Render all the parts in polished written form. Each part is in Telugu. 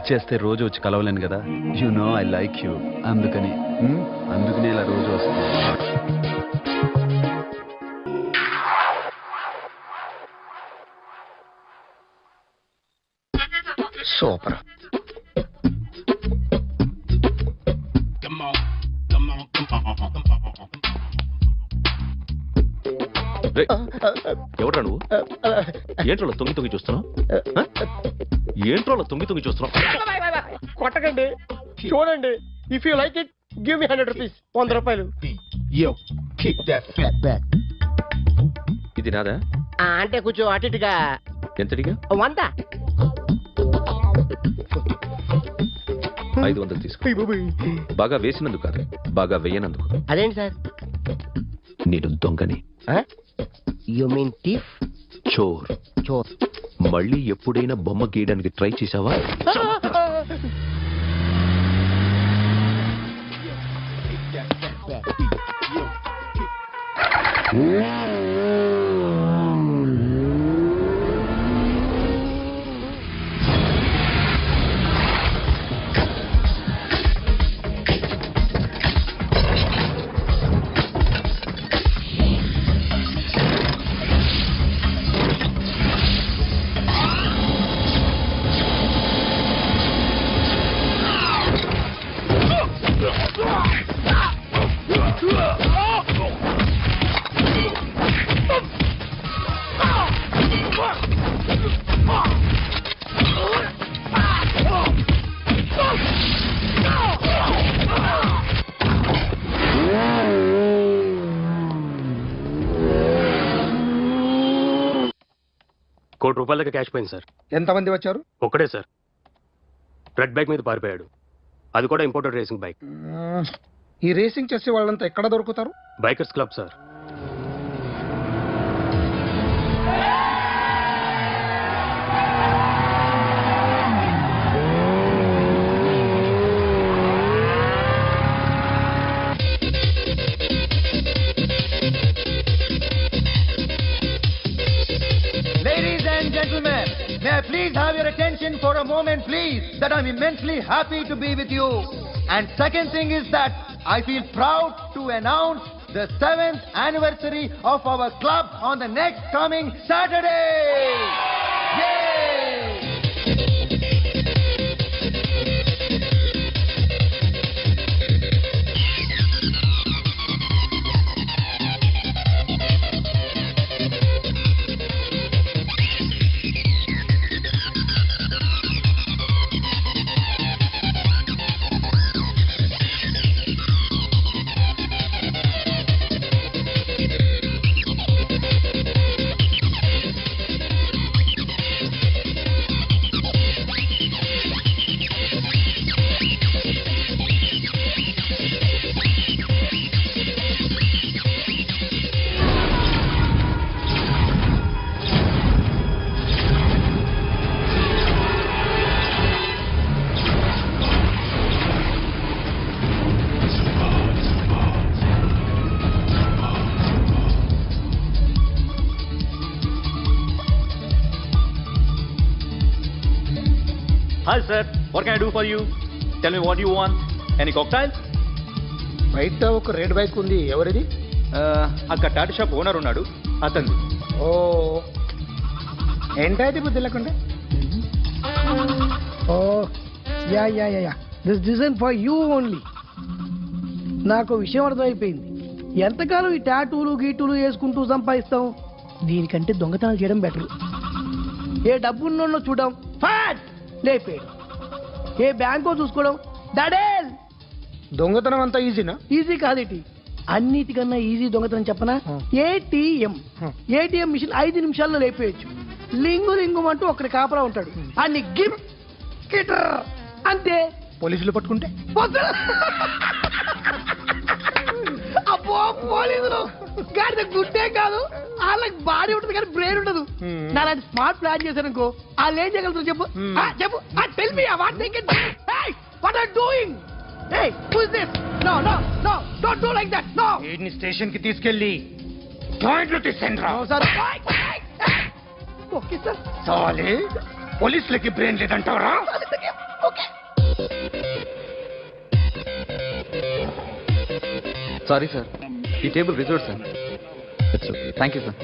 హగ్ చేస్తే రోజు వచ్చి కలవలేను కదా. You know I like you. అందుకని ఇలా రోజు వస్తుంది. సూపర్. ఎవరా నువ్వు? ఏంట్రోలో తొంగి చూస్తున్నావు? ఏంట్రోలో తొంగి చూస్తున్నావు? కొట్టకండి, చూడండి. If you like it give me 100 rupees. 100 రూపాయలు. ఇది నాదా? అంటే కొంచెం అటు ఇటుగా. ఎంతడిగా? 100. 500 తీసుకో. బాగా వేసినందుకు కాదు, బాగా వేయనందుకు. అదేంటి సార్? నేను దొంగని. You mean thief? చోర్. చోర్. మళ్ళీ ఎప్పుడైనా బొమ్మ గీయడానికి ట్రై చేసావా? ₹1 కోటి క్యాష్ పోయింది సార్. ఎంతమంది వచ్చారు? ఒక్కడే సార్. రెడ్ బైక్ మీద పారిపోయాడు. అది కూడా ఇంపోర్టెడ్ రేసింగ్ బైక్. ఈ రేసింగ్ చేసే వాళ్ళంతా ఎక్కడ దొరుకుతారు? Bikers club sir. Ladies and gentlemen, may I please have your attention for a moment, please, that I'm immensely happy to be with you. And second thing is that I feel proud to announce the 7th anniversary of our club on the next coming Saturday. Yay! Hi sir, what can I do for you? Tell me what you want. Any cocktails? బయట ఒక రెడ్ బైక్ ఉంది, ఎవరిది? అక్కడ టాటా షాప్ ఓనర్ ఉన్నాడు, అతను. ఓ ఏంటైతే బుద్ధి లేకుండా. Oh yeah yeah yeah yeah this design for you only. నాకు విషయం అర్థమైపోయింది. ఎంతకాలం ఈ టాటూలు గీటులు వేసుకుంటూ సంపాదిస్తాం? దీనికంటే దొంగతనాలు చేయడం బెటర్. ఏ డబ్బున్నో చూడడం ఫాట్ లేపేయడం, ఏ బ్యాంకో చూసుకోవడం డడేల్. దొంగతనం అంతా ఈజీనా? ఈజీ కాదేటి, అన్నిటికన్నా ఈజీ దొంగతనం చెప్పనా? ఏటీఎం మిషన్ 5 నిమిషాల్లో లేపేయచ్చు. లింగు లింగు అంటూ ఒకటి కాపలా ఉంటాడు, అన్ని గిమ్ కిటర్ అంతే. పోలీసులు పట్టుకుంటే అబ్బో పోలీసులు గాడి గుడ్డే కాదు, వాళ్ళకి బాడీ ఉంటుంది కానీ బ్రెయిన్ ఉండదు. నాలాంటి స్మార్ట్ ప్లాన్ చేశానుకో వాళ్ళు ఏం చేయగలుగుతారు చెప్పు? చెప్పు, tell me what they can. What are doing? Hey, who is this? No, no, no, don't do like that. No. వీడిని స్టేషన్ కి తీసుకెళ్ళి జాయింట్లు తీసుకెళ్ళరా. No, sir. Okay, sir. సాలే పోలీసులకి బ్రెయిన్ లేదంటావరా? Okay. సారీ సార్, ఈ table reserve sir. Thank you sir.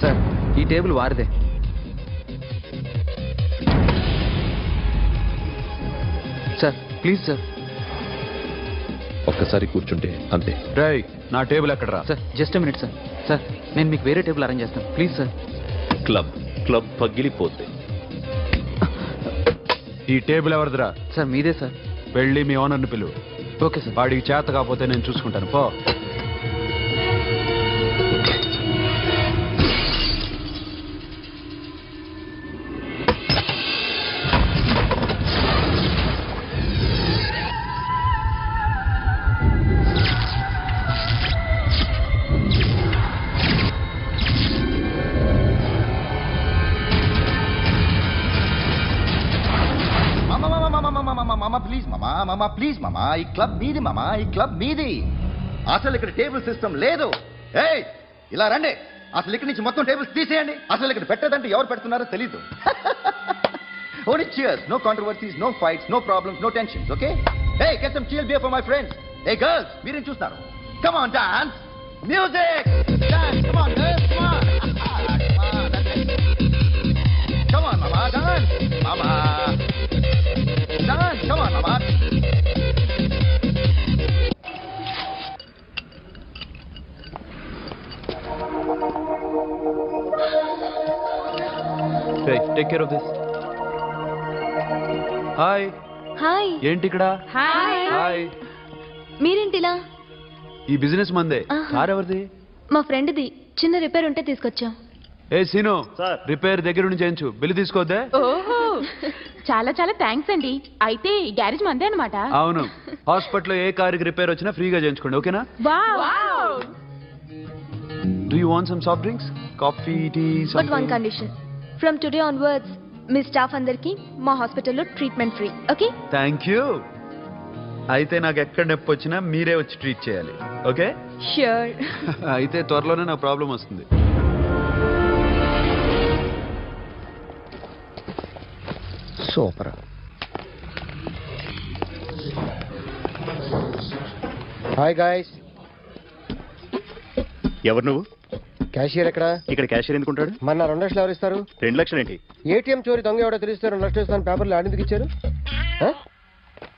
Sir, ఈ టేబుల్ వారిదే. Sir please sir. ఒక్కసారి కూర్చుంటే అంతే. రేయ్, నా టేబుల్ ఎక్కడరా? Sir just minute sir. Sir నేను మీకు వేరే టేబుల్ అరేంజ్ చేస్తాను ప్లీజ్ సార్. క్లబ్ పగిలిపోద్ది. ఈ టేబుల్ ఎవరిదిరా? సార్ మీదే సార్. వెళ్ళి మీ ఓనర్ని పిలువు. Okay sir. వాడికి చేత కాకపోతే నేను చూసుకుంటాను, పో. మామా ప్లీజ్ మామా, ఈ క్లబ్ మీది మామా, ఈ క్లబ్ మీది. అసలు ఇక్కడ టేబుల్ సిస్టమ్ లేదు. ఏయ్ ఇలా రండి, అసలు ఇక్కడ నుంచి మొత్తం టేబుల్స్ తీసేయండి. అసలు ఇక్కడ పెట్టదంటే ఎవరు పెడుతున్నారో తెలీదు. Only cheers, no controversies, no fights, no problems, no tensions, okay? Hey, get some chill beer for my friends. Hey girls, మీరేం చూస్తున్నారు? Come on, dance. Music. Dance, come on girls, come on. Come on, that's it. Come on, mama, dance. Mama. Dance, come on, mama. Hey, take care of this. Hi. Hi. ఏంటి ఇక్కడ? హాయ్. మీరేంటిలా? ఈ బిజినెస్ మందే. ఆహా. కార్ ఎవరిది? మా ఫ్రెండ్ది చిన్న రిపేర్ ఉంటే తీసుకొచ్చాం. ఏ సీను, సార్. రిపేర్ దగ్గర నుంచి చేయించు, బిల్లు తీసుకోవద్దే. ఓహో చాలా చాలా థ్యాంక్స్ అండి. అయితే ఈ గ్యారేజ్ మందే అనమాట. అవును, హాస్పిటల్లో ఏ కారుకి రిపేర్ వచ్చినా ఫ్రీగా చేయించుకోండి, ఓకేనా? Wow. Do you want some soft drinks, coffee, tea? But one condition, from today onwards మీ స్టాఫ్ అందరికి మా హాస్పిటల్లో treatment free, okay? Thank you. అయితే నాకు ఎక్కడ నొప్పి వచ్చినా మీరే వచ్చి ట్రీట్ చేయాలి, ఓకే? ష్యూర్. అయితే త్వరలోనే నాకు ప్రాబ్లం వస్తుంది. సూపర్. Hi guys. ఎవరు నువ్వు? క్యాషియర్ ఎక్కడ? ఇక్కడ క్యాషియర్ ఎందుకుంటాడు? మన 2 లక్షలు ఎవరు ఇస్తారు? 2 లక్షలు ఏంటి? ఏటీఎం చోరీ దొంగ ఎవడో తెలిస్తే 2 లక్షలు ఇస్తాను పేపర్లు ఆడిందుకు ఇచ్చారు.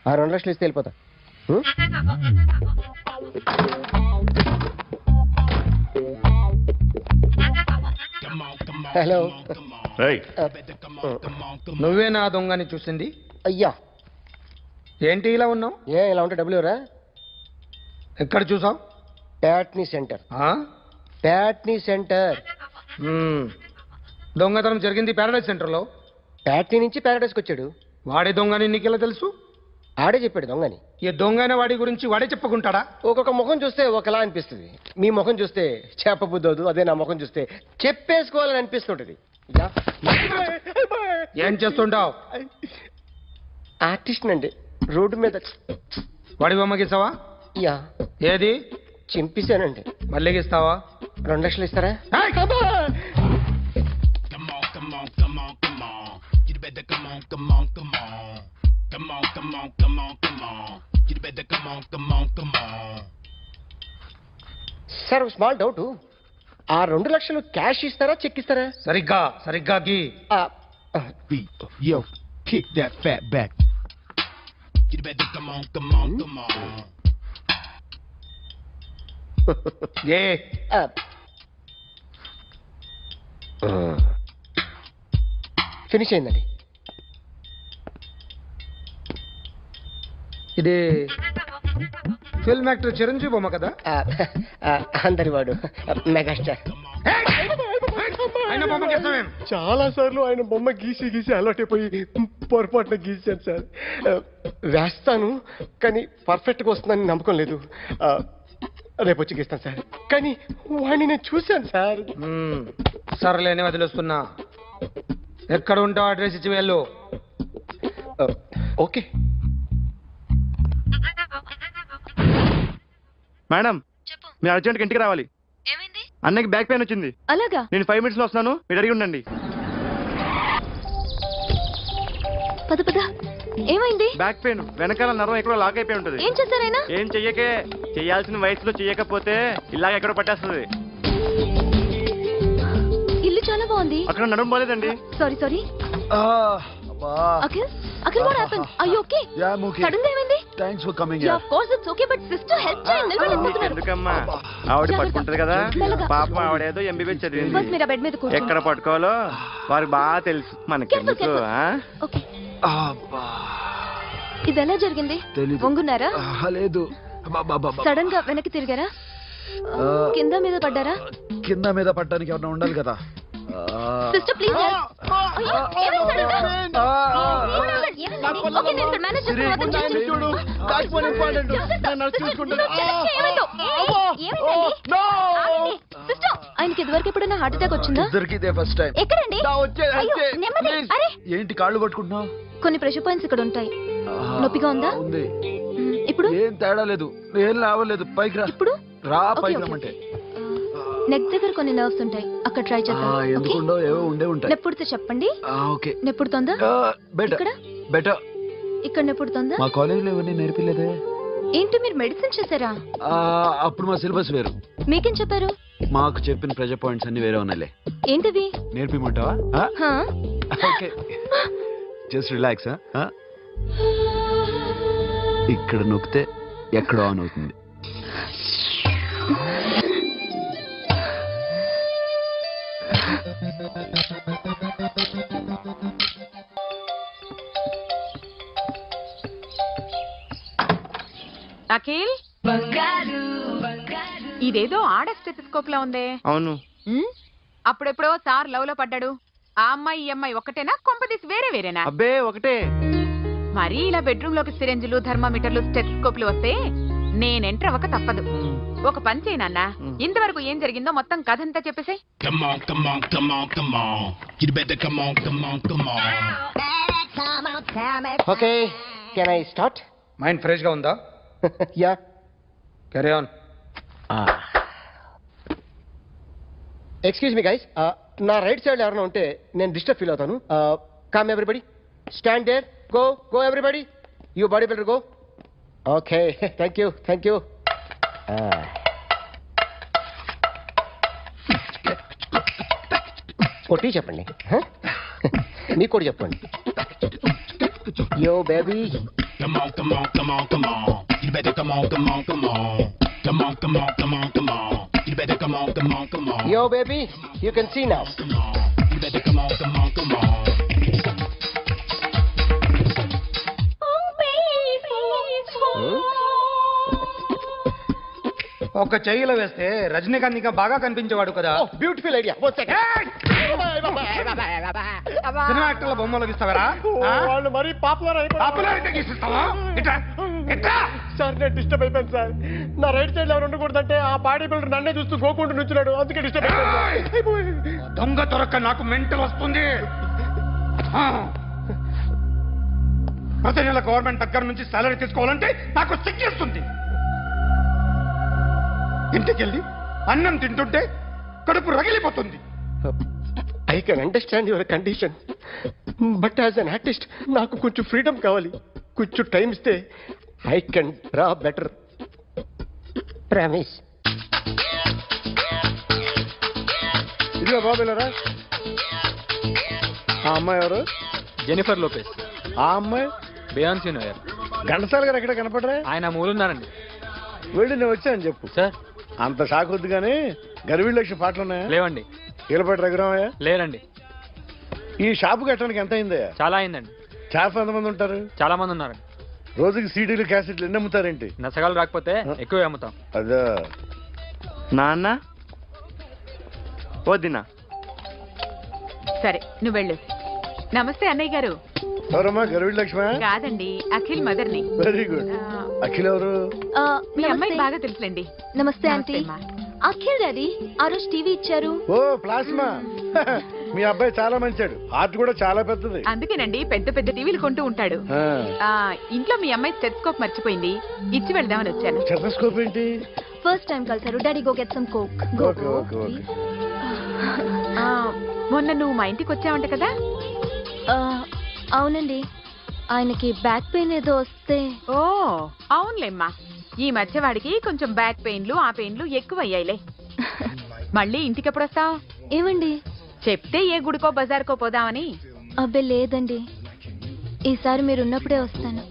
ఆ 2 లక్షలు ఇస్తే వెళ్ళిపోతా. హలో. రేయ్, నువ్వే నా దొంగని చూసింది? అయ్యా. ఏంటి ఇలా ఉన్నావు? ఇలా ఉంటే డబ్బులు ఎవరా? ఎక్కడ చూసావు? ప్యాట్నీ సెంటర్. ప్యాట్నీ సెంటర్. దొంగతనం జరిగింది ప్యారడైజ్ సెంటర్లో. ప్యాట్నీ నుంచి ప్యారడైజ్కి వచ్చాడు. వాడే దొంగని నీకెలా తెలుసు? ఆడే చెప్పాడు దొంగని. ఈ దొంగైన వాడి గురించి వాడే చెప్పుకుంటాడా? ఒక్కొక్క ముఖం చూస్తే ఒకలా అనిపిస్తుంది. మీ ముఖం చూస్తే చెప్పబుద్దోదు, అదే నా ముఖం చూస్తే చెప్పేసుకోవాలని అనిపిస్తుంటది. ఏం చేస్తుంటావు? ఆర్టిస్ట్ అండి. రోడ్డు మీద వాడి బొమ్మ గీసావా? యా. ఏది? చింపేశానండి. మళ్ళీ గీస్తావా? 2 లక్షలు ఇస్తారా? సార్ స్మాల్ డౌట్, ఆ 2 లక్షలు క్యాష్ ఇస్తారా చెక్ ఇస్తారా? సరిగ్గా గీ. Yo, kick that fat back. You better come on. A finish అయిందండి. ఇది ఫిల్మ్ యాక్టర్ చిరంజీవి బొమ్మ కదా? అందరి వాడు మెగాస్టార్. చాలా సార్లు ఆయన బొమ్మ గీసి అలవాటైపోయి పొరపాటున గీసాను సార్. వేస్తాను కానీ పర్ఫెక్ట్గా వస్తుందని నమ్మకం లేదు. రేపు వచ్చి గీస్తాను సార్. కానీ వాడిని నేను చూశాను సార్. సర్లేని వదిలేస్తున్నా. ఎక్కడ ఉంటావు అడ్రస్ ఇచ్చి వెళ్ళు. ఓకే మేడం, మీరు అర్జెంట్గా ఇంటికి రావాలి. ఏమైంది? అన్నకి బ్యాక్ పెయిన్ వచ్చింది. అలాగా? నేను 5 minutes లో వస్తున్నాను, మీరు అడిగి ఉండండి. పద పద. ఏమైంది? బ్యాక్ పెయిన్, వెనకాల నరం ఎక్కడో లాక్ అయిపోయి ఉంటది. ఏం చేశారైనా? ఏం చెయ్యకే, చెయ్యాల్సిన వయసులో చెయ్యకపోతే ఇలాగ ఎక్కడో పట్టేస్తుంది. ఇల్లు చాలా బాగుంది. అక్కడ నడుము పోలేదండి. Sorry sorry. Akhil, Akhil what happened? Are you okay? Yeah, I'm okay. Sudden గా ఏమైంది? Thanks for coming Yeah, here. of course it's okay, but sister help చేయండి. నిలబడిపోతున్నారు. ఎందుకమ్మా, ఆవిడ పట్టుకుంటది కదా. పాపం ఆవిడేదో ఎంబీబీఎస్ చదివింది. బస్ మీరు ఆ బెడ్ మీద కూర్చోండి. ఎక్కడ పట్టుకోవాలో వారికి బాగా తెలుసు. మనకెందుకు? ఓకే. అబ్బా, ఇది ఎలా జరిగింది? తెలీదు. వంగున్నారా? లేదు. సడన్ గా వెనక్కి తిరిగారా? కింద మీద పడ్డారా? కింద మీద పడ్డానికి ఎవరైనా ఉండాలి కదా. Sister please help. అయ్యో, ఏమైంది సడన్ గా? ఓకే, నేను ఇక్కడ మేనేజ్ చేస్తాను. చూడు, దాచిపోయిన ఇంపార్టెంట్. నేను చూసుకుంటాను. సిస్టర్, ఆయనకి ఇదివరకు ఎప్పుడైనా హార్ట్ అటాక్ వచ్చిందా? ఇద్దరికి ఇదే ఫస్ట్ టైం. ఎక్కడండి? అయ్యో, నెమ్మది. అరే, ఏంటి కాళ్ళు పట్టుకుంటున్నావు? కొన్ని ప్రెషర్ పాయింట్స్ ఇక్కడ ఉంటాయి. నొప్పిగా ఉందా? ఉంది. ఇప్పుడు ఏం తేడా లేదు, ఏం లావలేదు. పైకి రా. ఇప్పుడు రా, ఓకే, పైకి ఓకే. రమ్మంటే. నెక్ దగ్గర కొన్ని నర్వ్స్ ఉంటాయి, అక్కడ ట్రై చేద్దాం. ఓకే? ఎందుకుండో ఏవో ఉండే ఉంటాయి. నెప్పుడుతో చెప్పండి. ఓకే. నెప్పుడుతోందా? బెటర్ ఇక్కడ బెటర్. ఇక్కడ నెప్పుడుతోందా? మా కాలేజీలో ఎవరిని నేర్పిలేదే. ఏంటి, మీరు మెడిసిన్ చేశారా? అప్పుడు మా సిలబస్ వేరు. మీకేం చెప్పారు? మాకు చెప్పిన ప్రెజర్ పాయింట్స్ అన్ని వేరే ఉన్నాయిలే. ఏంటివి? నేర్పిమంటావా? హా? Okay, just relax. ఇక్కడ నొక్కితే ఎక్కడో ఆన్ అవుతుంది. అఖిల్, ఇదేదో ఆడ స్టెథోస్కోప్ లా ఉందే. అవును. అప్పుడెప్పుడో సార్ లవ్ లో పడ్డాడు. ఆ అమ్మాయి ఈ అమ్మాయి ఒకటేనా, కొంపదీసి వేరే వేరేనా? అబ్బే ఒకటే. మరీ ఇలా బెడ్రూమ్ లోకి సిరెంజులు, థర్మామీటర్లు, స్టెథోస్కోప్లు వస్తే నేను ఎంటర్ అవ్వక తప్పదు. ఒక పని చేయనన్నా, ఇంతవరకు ఏం జరిగిందో మొత్తం కథ అంతా చెప్పేసాయి. Come on, come on, come on, come on. You better come on, come on, come on. Okay, can I start? Mind fresh గా ఉందా? Yeah. Carry on. Excuse me guys, నా రైట్ సైడ్ ఎవరైనా ఉంటే నేను డిస్టర్బ్ ఫీల్ అవుతాను. Come everybody, stand there, go go everybody, you body builder go. Okay, thank you thank you. కొట్టి చెప్పండి, మీకు కూడా చెప్పండి. Yo baby. Come on, come on, come on, come on. You better come on, come on, come on. Come on, come on, come on, come on. You better come on, come on, come on. Yo baby, you can see now. Come on. You better come on, come on, come on. ఒక చెయ్యిలో వేస్తే రజనీకాంత్ ఇంకా బాగా కనిపించేవాడు కదా. Beautiful idea. సినిమా యాక్టర్ల బొమ్మలు ఇస్తావరా? వాళ్ళు మరీ పాపులర్ సార్. నేను డిస్టర్బ్ అయిపోయాను సార్. నా రైట్ సైడ్ ఎవరు ఉండకూడదంటే ఆ బాడీ బిల్డర్ నన్నే చూస్తూ గోకుంటూ నుంచున్నాడు, అందుకే డిస్టర్బ్ అయిపోయాను. దొంగ దొరక్క నాకు మెంటల్ వస్తుంది. ప్రతి నెల గవర్నమెంట్ దగ్గర నుంచి సాలరీ తీసుకోవాలంటే నాకు సిగ్గేస్తుంది. ఇంటికెళ్ళి అన్నం తింటుంటే కడుపు రగిలిపోతుంది. I can understand your condition, but as an artist నాకు కొంచెం ఫ్రీడమ్ కావాలి. కొంచెం టైం ఇస్తే I can draw better. Promise. ఇదిగో బాబులరా, ఆ అమ్మాయి ఎవరు? Jennifer Lopez. ఆ అమ్మాయి బియాన్సీ నోయర్. ఘంటసాల గారు ఎక్కడ కనపడరా? ఆయన మూలున్నారండి. వెళ్ళి నేను వచ్చాను చెప్పు. సార్ అంత షాక్ వద్దు కానీ గర్వీ లక్ష్మి పాటలు ఉన్నాయా? లేవండి. కీలపాటి రఘురామయ్య లేరండి. ఈ షాపు కట్టడానికి ఎంత అయిందయ్యా? చాలా అయిందండి. షాప్ ఎంతమంది ఉంటారు? చాలా మంది ఉన్నారండి. రోజుకి సీడీలు క్యాసెట్లు ఎన్ని అమ్ముతారేంటి? నసగాలు రాకపోతే ఎక్కువ అమ్ముతాం. అదా నాన్న వద్దినా. సరే నువ్వు వెళ్ళు. నమస్తే అన్నయ్య గారు. ఎవరమ్మా? గర్వీ లక్ష్మి? కాదండి, అఖిల్ మదర్ని. Very good. అఖిల్ ఎవరు? మీ అమ్మాయి బాగా తెలుసులేండి. నమస్తే ఆంటీ. అఖిల్ డాడీ ఆ రోజు టీవీ ఇచ్చారు. ఓ ప్లాస్మా. మీ అబ్బాయి చాలా మంచాడు, హార్ట్ కూడా చాలా పెద్దది. అందుకేనండి పెద్ద పెద్ద టీవీలు కొంటూ ఉంటాడు. ఇంట్లో మీ అమ్మాయి స్టెథోస్కోప్ మర్చిపోయింది, ఇచ్చి వెళ్దామని వచ్చాను. స్టెథోస్కోప్ ఏంటి? ఫస్ట్ టైం కలిసారు. Daddy go get some coke. మొన్న నువ్వు మా ఇంటికి వచ్చావంట కదా? అవునండి, ఆయనకి బ్యాక్ పెయిన్ ఏదో వస్తే. ఓ అవునులేమ్మా, ఈ మధ్య వాడికి కొంచెం బ్యాక్ పెయిన్లు ఆ పెయిన్లు ఎక్కువ అయ్యాయిలే. మళ్ళీ ఇంటికి ఎప్పుడు వస్తావు? ఏమండి చెప్తే ఏ గుడికో బజార్కో పోదామని. అబ్బే లేదండి, ఈసారి మీరు ఉన్నప్పుడే వస్తాను.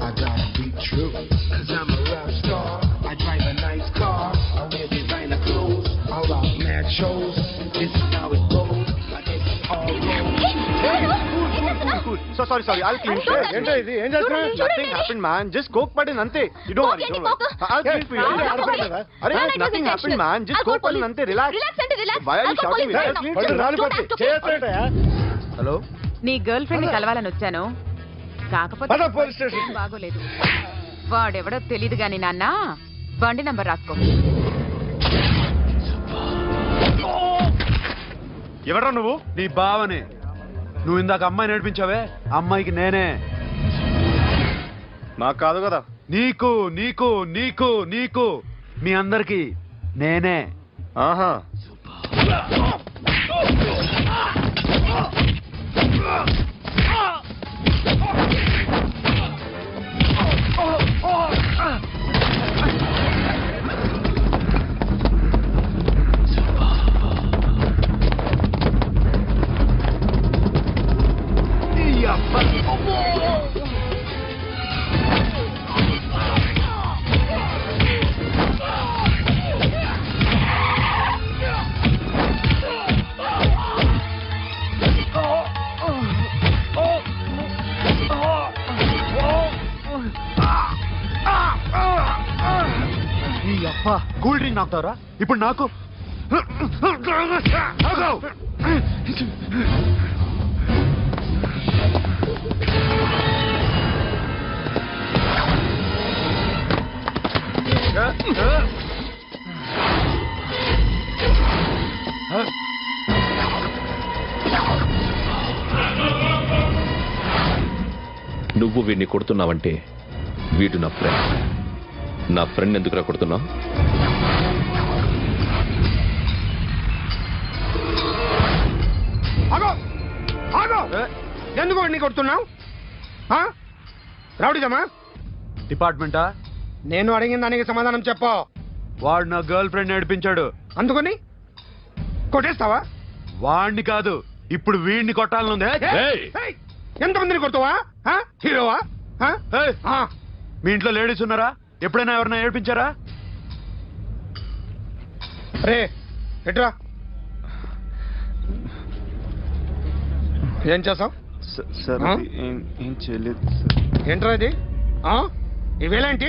I gotta be true, 'cause I'm a rap star. I drive a nice car, I wear designer clothes, I rock mad shows. This is how it goes, like it's all Cool. So sorry. I'll clean it. ఏంటో ఇది? ఏం చేస్తున్నావు? Nothing happened, man. Just coke పడింది అంతే. You don't worry. I'll clean for you. అరే nothing happened, man. Just coke పడింది అంతే. Relax. Why are you shouting? Hello, నీ గర్ల్ ఫ్రెండ్ ని కలవాలని వచ్చాను, కాకపోతే బాగోలేదు. వాడెవడో తెలీదు గాని నాన్న, బండి నంబర్ రాసుకో. ఎవరా నువ్వు? నీ బావని. నువ్వు ఇందాక అమ్మాయి నేర్పించావే, అమ్మాయికి నేనే. నాకు కాదు కదా. నీకు నీకు నీకు నీకు మీ అందరికి నేనే. ఆహా, కూల్ డ్రింక్ నాకుతారా ఇప్పుడు? నాకు నువ్వు వీడిని కొడుతున్నావంటే వీడు నా ఫ్రెండ్. నా ఫ్రెండ్ ఎందుకురా కొడుతున్నావు? ఎందుకు నీ కొడుతున్నావు? రౌడీజమా? డిపార్ట్మెంటా? నేను అడిగిన దానికి సమాధానం చెప్పు. వాడు నా గర్ల్ ఫ్రెండ్ నేర్పించాడు. అందుకని కొట్టేస్తావా? వాడిని కాదు, ఇప్పుడు వీడిని కొట్టాలనుంది. ఎంతమందిని కొడతావా? హీరోవా? మీ ఇంట్లో లేడీస్ ఉన్నారా? ఎప్పుడైనా ఎవరైనా ఏడిపించారా? రే ఎట్రా, ఏం చేస్తావు? ఏం చేయలేదు. ఏంట్రా ఇది? ఇవేలాంటి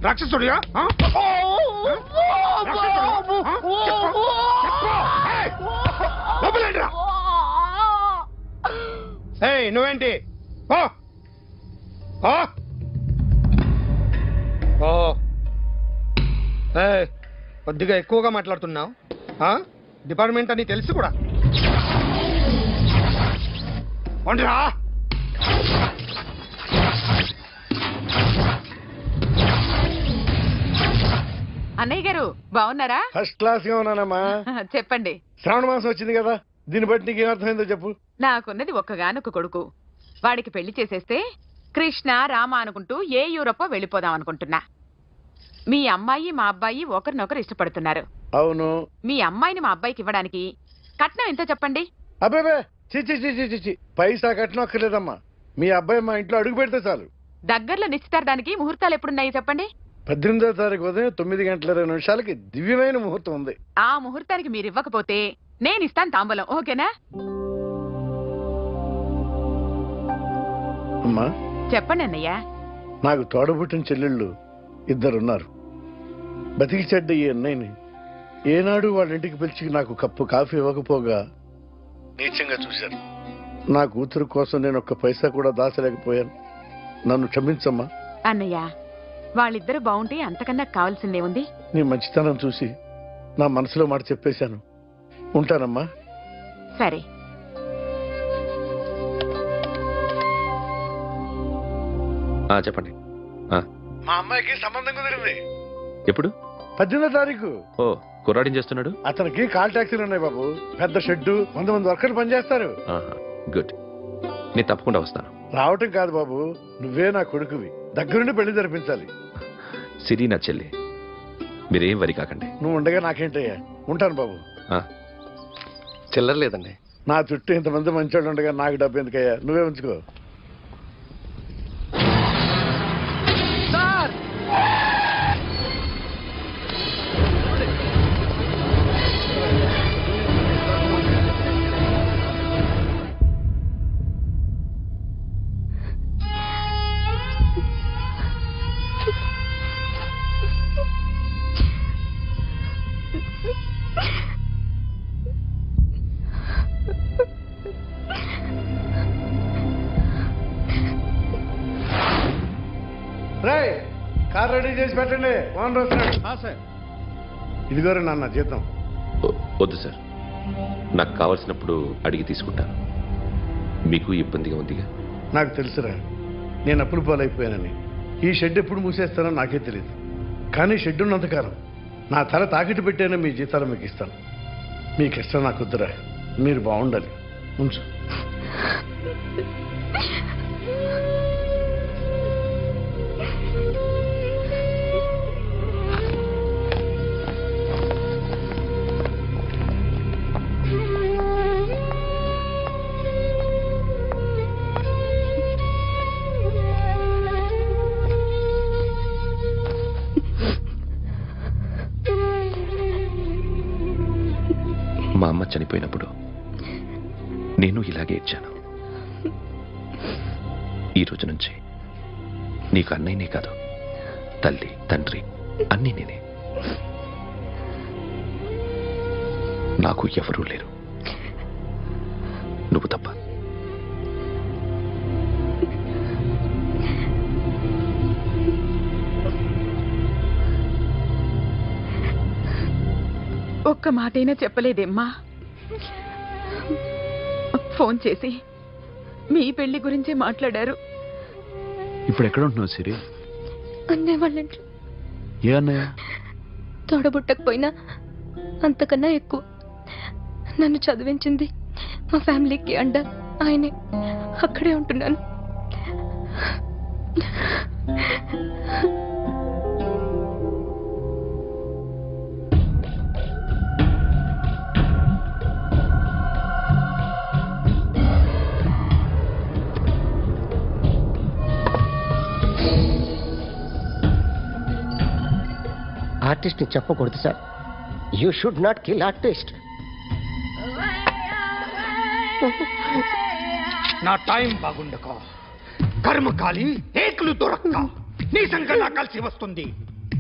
రాక్షసుడిగా? నువ్వేంటి? కొద్దిగా ఎక్కువగా మాట్లాడుతున్నావు. డిపార్ట్మెంట్ అని తెలిసి కూడా వండిరా. అన్నయ్య గారు బాగున్నారా? ఫస్ట్ క్లాస్ గా ఉన్నానమ్మా. చెప్పండి. శ్రావణ మాసం వచ్చింది కదా, దీన్ని బట్టి నీకు ఏమర్థమైందో చెప్పు. నాకున్నది ఒక్కగానొక్క కొడుకు. వాడికి పెళ్లి చేసేస్తే కృష్ణ రామ అనుకుంటూ ఏ యూరోపో వెళ్ళిపోదాం అనుకుంటున్నా. మీ అమ్మాయి మా అబ్బాయి ఒకరినొకరు ఇష్టపడుతున్నారు. అవును. మీ అమ్మాయిని మా అబ్బాయికి ఇవ్వడానికి కట్నం ఎంతో చెప్పండి. అబ్బాబే చిచి పైసా కట్నం అక్కర్లేదమ్మా. మీ అబ్బాయి మా ఇంట్లో అడుగు పెడితే చాలు. దగ్గరలో నిశ్చితార్థానికి ముహూర్తాలు ఎప్పుడున్నాయి చెప్పండి. 18వ తారీఖు ఉదయం 9:20 దివ్యమైన ముహూర్తం ఉంది. ఆ ముహూర్తానికి మీరు ఇవ్వకపోతే నేను ఇస్తాను తాంబూలం. ఓకేనా? అమ్మా చెప్పండి అన్నయ్య. నాకు తోడబుట్టిన చెల్లెళ్ళు ఇద్దరున్నారు. బతికి చెడ్డ ఈ అన్నయ్యని ఏనాడు వాళ్ళ ఇంటికి పిలిచి నాకు కప్పు కాఫీ ఇవ్వకపోగా నీచంగా చూశారు. నా కూతురు కోసం నేను ఒక్క పైసా కూడా దాచలేకపోయాను. నన్ను క్షమించమ్మా. అన్నయ్య, వాళ్ళిద్దరూ బాగుంటే అంతకన్నా కావాల్సిందే ఉంది. నీ మంచితనం చూసి నా మనసులో మాట చెప్పేశాను. ఉంటానమ్మా. సరే. చెప్పండి. మా అమ్మాయికి సంబంధం కుదిరింది. ఎప్పుడు? 18వ తారీఖు. ఓ, కుర్రాడేం చేస్తున్నాడు? అతనికి కాల్ టాక్సీలు ఉన్నాయి బాబు. పెద్ద షెడ్డు, 100 మంది వర్కర్లు పనిచేస్తారు. గుడ్. నేను తప్పకుండా వస్తాను. రావటం కాదు బాబు, నువ్వే నా కొడుకువి. దగ్గరుండి పెళ్లి జరిపించాలి. సిరి నా చెల్లి, మీరేం వరి కాకండి. నువ్వు ఉండగా నాకేంటయ్యా. ఉంటాను బాబు. చిల్లర లేదండి. నా చుట్టూ ఇంతమంది మంచోళ్ళు ఉండగా నాకు డబ్బు ఎందుకయ్యా, నువ్వే ఉంచుకో. కార్ రెడీ చేసి పెట్టండి, ఓనర్ వస్తున్నాడు. సార్ ఇదిగోరు నాన్న జీతం. వద్దు సార్, నాకు కావాల్సినప్పుడు అడిగి తీసుకుంటాను. మీకు ఇబ్బందిగా ఉందిగా? నాకు తెలుసురా, నేను అప్పులు పాలైపోయానని. ఈ షెడ్ ఎప్పుడు మూసేస్తానో నాకే తెలియదు. కానీ షెడ్ ఉన్నంతకాలం నా తల తాకిట్టు పెట్టైనా మీ జీతాలు మీకు ఇస్తాను. మీకు ఇష్టం నాకు వద్దురా, మీరు బాగుండాలి. ఉంచు. మా అమ్మ చనిపోయినప్పుడు నేను ఇలాగే ఇచ్చాను. ఈ రోజు నుంచి నీకు అన్నయ్యనే కాదు, తల్లి తండ్రి అన్నీ నేనే. నాకు ఎవరూ లేరు, నువ్వు తప్ప. ఒక్క మాటైనా చెప్పలేదేమ్మా? ఫోన్ చేసి మీ పెళ్లి గురించే మాట్లాడారు. ఇప్పుడు ఎక్కడ ఉంటున్నావు సిరి? అన్నయ్య వాళ్ళ ఇంట్లో. ఏ అన్నయ్య? తోడబుట్టకపోయినా అంతకన్నా ఎక్కువ నన్ను చదివించింది మా ఫ్యామిలీకి అండ ఆయనే. అక్కడే ఉంటున్నాను. ఆర్టిస్ట్ ని చెప్పకూడదు sir. You should not kill artist. నా టైం బాగుండక కర్మకాలి ఏకులు దొరక్క నీ సంకల్లా కలిసి వస్తుంది.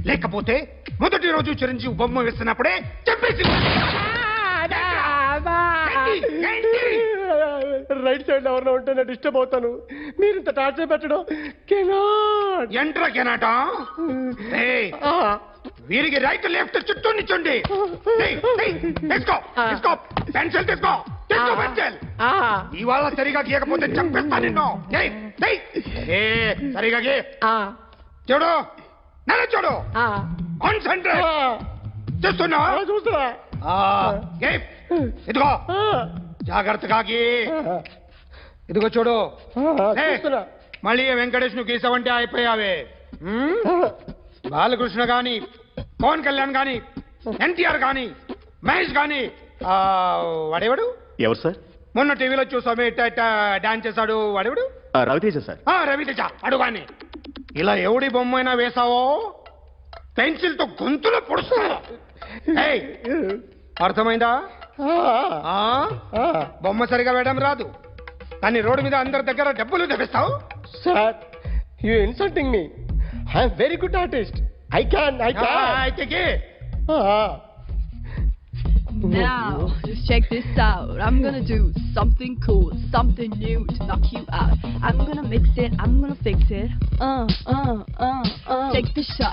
లేకపోతే మొదటి రోజు చిరంజీవి బొమ్మ వేసినప్పుడే చెప్పేసి రైట్ సైడ్ ఎవరిలో ఉంటే నేను డిస్టర్బ్ అవుతాను. మీరు ఇంత టార్చర్ పెట్టడం ఎంట్రా కెనాట. వీరికి రైట్ లెఫ్ట్ చుట్టూ నిచ్చండి. పెన్సిల్ తీసుకో, పెన్సిల్. ఇవాళ సరిగా గీయకపోతే చంపేస్తా నిన్ను. సరిగా గీ. చూడు, నన్ను చూడు. కాన్సంట్రేట్ చూస్తున్నా. ఇదిగో జాగ్రత్తగా గీ. ఇదిగో చూడు. మళ్ళీ వెంకటేష్ ను గీసావంటే అయిపోయావే. బాలకృష్ణ గాని, పవన్ కళ్యాణ్ గాని, ఎన్టీఆర్ గాని, మహేష్ గాని, వాడేవాడు? ఎవరు సార్? మొన్న టీవీలో చూసామే డాన్స్ చేశాడు, వాడేవాడు? రవితేజ సార్. రవితేజ అడుగాని. ఇలా ఎవడి బొమ్మ అయినా వేసావో పెన్సిల్ తో గొంతులో పొడుస్తా. అర్థమైందా? బొమ్మ సరిగా వేయడం రాదు, కానీ రోడ్డు మీద అందరి దగ్గర డబ్బులు తెప్పిస్తావు. Sir, you insulting me. I'm very good artist. I can. Now, just check this out. I'm gonna do something cool, something new to knock you out. I'm gonna mix it, I'm gonna fix it. Take the shot.